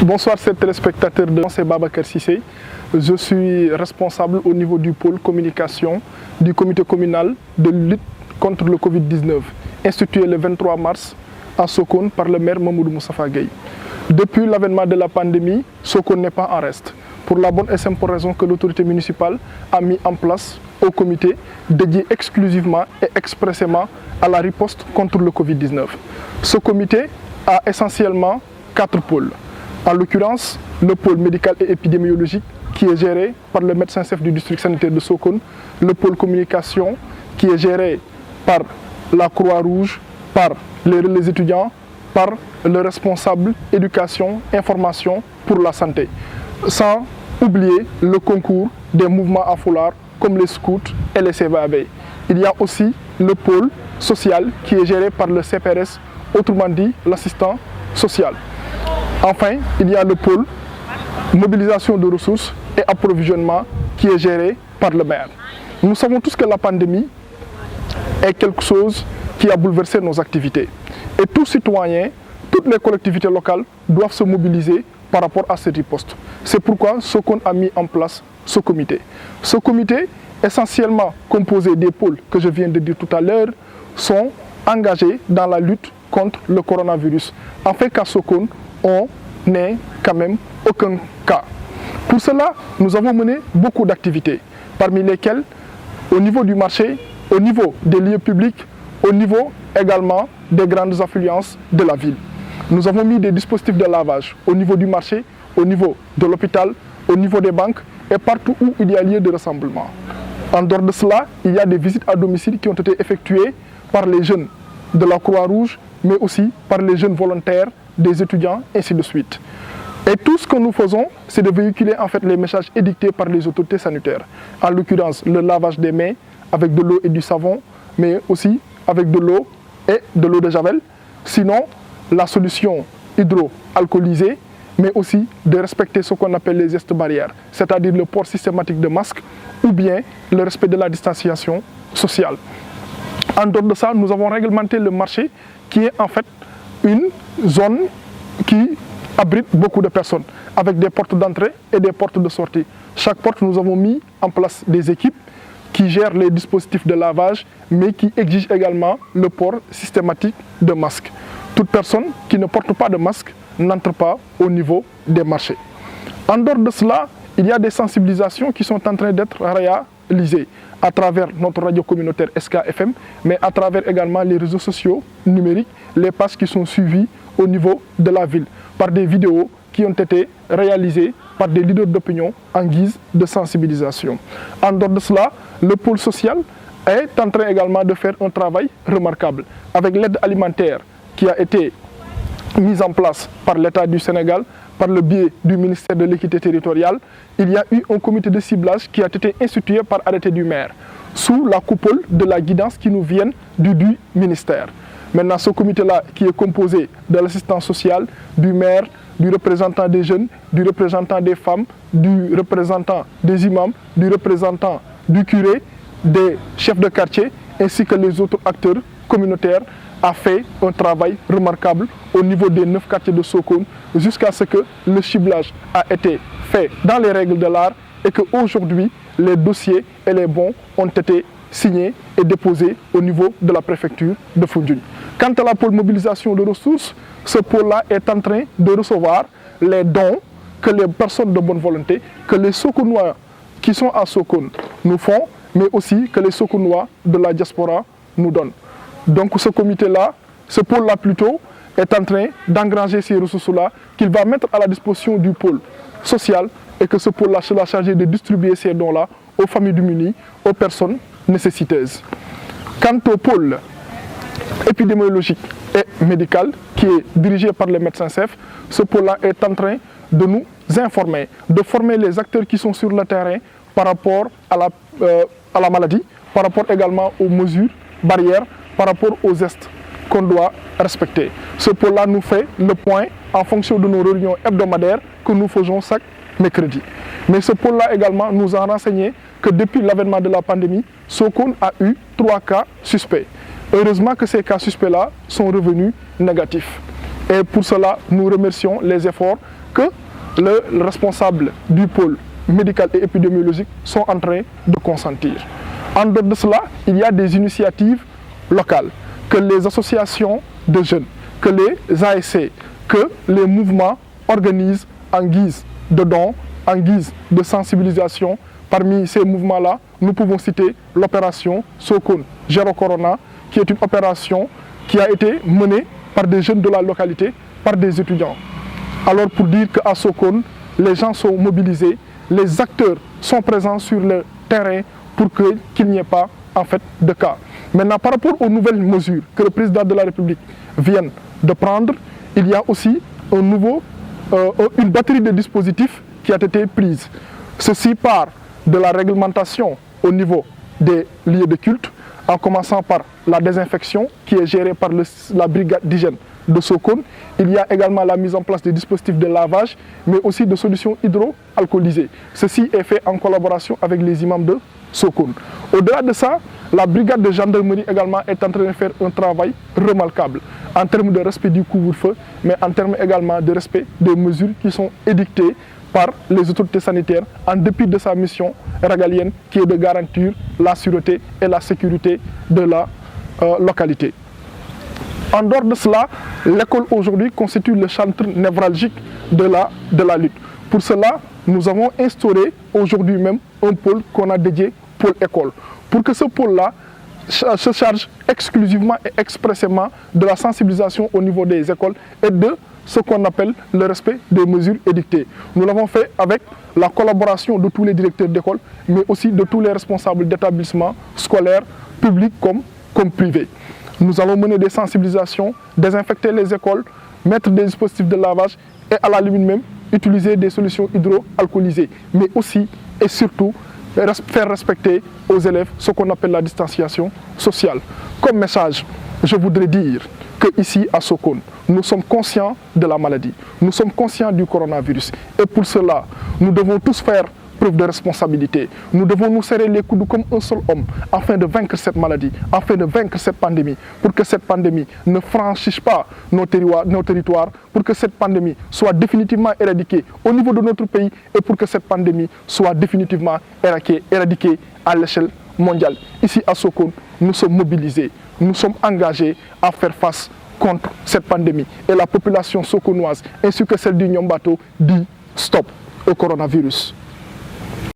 Bonsoir, chers téléspectateurs de C'est Babacar Cissé. Je suis responsable au niveau du pôle communication du comité communal de lutte contre le Covid-19, institué le 23 mars à Sokone par le maire Mamoudou Moustapha Gueye. Depuis l'avènement de la pandémie, Sokone n'est pas en reste, pour la bonne et simple raison que l'autorité municipale a mis en place un comité dédié exclusivement et expressément à la riposte contre le Covid-19. Ce comité a essentiellement 4 pôles. En l'occurrence, le pôle médical et épidémiologique qui est géré par le médecin-chef du district sanitaire de Sokone, le pôle communication qui est géré par la Croix-Rouge, par les relais étudiants, par le responsable éducation, information pour la santé. Sans oublier le concours des mouvements à foulard comme les scouts et les CVAB. Il y a aussi le pôle social qui est géré par le CPRS, autrement dit l'assistant social. Enfin, il y a le pôle mobilisation de ressources et approvisionnement qui est géré par le maire. Nous savons tous que la pandémie est quelque chose qui a bouleversé nos activités. Et tout citoyen, toutes les collectivités locales doivent se mobiliser par rapport à cette riposte. C'est pourquoi Sokone a mis en place ce comité. Ce comité, essentiellement composé des pôles que je viens de dire tout à l'heure, sont engagés dans la lutte contre le coronavirus, afin qu'à Sokone, on n'ait quand même aucun cas. Pour cela, nous avons mené beaucoup d'activités, parmi lesquelles, au niveau du marché, au niveau des lieux publics, au niveau également des grandes affluences de la ville. Nous avons mis des dispositifs de lavage au niveau du marché, au niveau de l'hôpital, au niveau des banques et partout où il y a lieu de rassemblement. En dehors de cela, il y a des visites à domicile qui ont été effectuées par les jeunes de la Croix-Rouge, mais aussi par les jeunes volontaires, des étudiants, ainsi de suite. Et tout ce que nous faisons, c'est de véhiculer en fait les messages édictés par les autorités sanitaires. En l'occurrence, le lavage des mains avec de l'eau et du savon, mais aussi avec de l'eau et de l'eau de javel. Sinon, la solution hydroalcoolisée, mais aussi de respecter ce qu'on appelle les gestes barrières, c'est-à-dire le port systématique de masques ou bien le respect de la distanciation sociale. En dehors de ça, nous avons réglementé le marché qui est en fait une zone qui abrite beaucoup de personnes, avec des portes d'entrée et des portes de sortie. Chaque porte, nous avons mis en place des équipes qui gèrent les dispositifs de lavage, mais qui exigent également le port systématique de masques. Toute personne qui ne porte pas de masque n'entre pas au niveau des marchés. En dehors de cela, il y a des sensibilisations qui sont en train d'être réalisées à travers notre radio communautaire SKFM, mais à travers également les réseaux sociaux numériques, les pages qui sont suivies au niveau de la ville, par des vidéos qui ont été réalisées par des leaders d'opinion en guise de sensibilisation. En dehors de cela, le pôle social est en train également de faire un travail remarquable, avec l'aide alimentaire qui a été mise en place par l'État du Sénégal, par le biais du ministère de l'équité territoriale. Il y a eu un comité de ciblage qui a été institué par arrêté du maire, sous la coupole de la guidance qui nous vient du ministère. Maintenant, ce comité-là, qui est composé de l'assistance sociale, du maire, du représentant des jeunes, du représentant des femmes, du représentant des imams, du représentant du curé, des chefs de quartier, ainsi que les autres acteurs communautaires, a fait un travail remarquable au niveau des 9 quartiers de Sokone, jusqu'à ce que le ciblage a été fait dans les règles de l'art et qu'aujourd'hui, les dossiers et les bons ont été signés et déposés au niveau de la préfecture de Foundiougne. Quant à la pôle mobilisation de ressources, ce pôle-là est en train de recevoir les dons que les personnes de bonne volonté, que les Sokonois qui sont à Sokone nous font, mais aussi que les Sokonois de la diaspora nous donnent. Donc ce comité-là, ce pôle-là plutôt, est en train d'engranger ces ressources-là qu'il va mettre à la disposition du pôle social et que ce pôle-là sera chargé de distribuer ces dons-là aux familles démunies, aux personnes nécessiteuses. Quant au pôle épidémiologique et médical qui est dirigé par les médecins-chefs, ce pôle-là est en train de nous informer, de former les acteurs qui sont sur le terrain par rapport à la maladie, par rapport également aux mesures barrières, par rapport aux gestes qu'on doit respecter. Ce pôle-là nous fait le point en fonction de nos réunions hebdomadaires que nous faisons chaque mercredi. Mais ce pôle-là également nous a renseigné que depuis l'avènement de la pandémie, Sokone a eu 3 cas suspects. Heureusement que ces cas suspects-là sont revenus négatifs. Et pour cela, nous remercions les efforts que le responsable du pôle médical et épidémiologique sont en train de consentir. En dehors de cela, il y a des initiatives locales que les associations de jeunes, que les ASC, que les mouvements organisent en guise de dons, en guise de sensibilisation. Parmi ces mouvements-là, nous pouvons citer l'opération Sokone Zéro Corona, qui est une opération qui a été menée par des jeunes de la localité, par des étudiants. Alors pour dire qu'à Sokone, les gens sont mobilisés, les acteurs sont présents sur le terrain pour qu'il n'y ait pas en fait de cas. Maintenant, par rapport aux nouvelles mesures que le président de la République vient de prendre, il y a aussi une batterie de dispositifs qui a été prise. Ceci part de la réglementation au niveau des lieux de culte, en commençant par la désinfection qui est gérée par la brigade d'hygiène de Sokone. Il y a également la mise en place des dispositifs de lavage, mais aussi de solutions hydroalcoolisées. Ceci est fait en collaboration avec les imams de Sokone. Au-delà de ça, la brigade de gendarmerie également est en train de faire un travail remarquable en termes de respect du couvre-feu, mais en termes également de respect des mesures qui sont édictées par les autorités sanitaires en dépit de sa mission régalienne qui est de garantir la sûreté et la sécurité de la localité. En dehors de cela, l'école aujourd'hui constitue le centre névralgique de la lutte. Pour cela, nous avons instauré aujourd'hui même un pôle qu'on a dédié pôle école. Pour que ce pôle-là se charge exclusivement et expressément de la sensibilisation au niveau des écoles et de ce qu'on appelle le respect des mesures édictées. Nous l'avons fait avec la collaboration de tous les directeurs d'école, mais aussi de tous les responsables d'établissements scolaires, publics comme privés. Nous allons mener des sensibilisations, désinfecter les écoles, mettre des dispositifs de lavage et à la limite même utiliser des solutions hydroalcoolisées, mais aussi et surtout faire respecter aux élèves ce qu'on appelle la distanciation sociale. Comme message, je voudrais dire qu'ici à Sokone, nous sommes conscients de la maladie, nous sommes conscients du coronavirus et pour cela, nous devons tous faire preuve de responsabilité. Nous devons nous serrer les coudes comme un seul homme afin de vaincre cette maladie, afin de vaincre cette pandémie, pour que cette pandémie ne franchisse pas nos territoires, pour que cette pandémie soit définitivement éradiquée au niveau de notre pays et pour que cette pandémie soit définitivement éradiquée à l'échelle mondiale. Ici à Sokone, nous sommes mobilisés, nous sommes engagés à faire face contre cette pandémie et la population sokonoise ainsi que celle du Nyombato dit stop au coronavirus.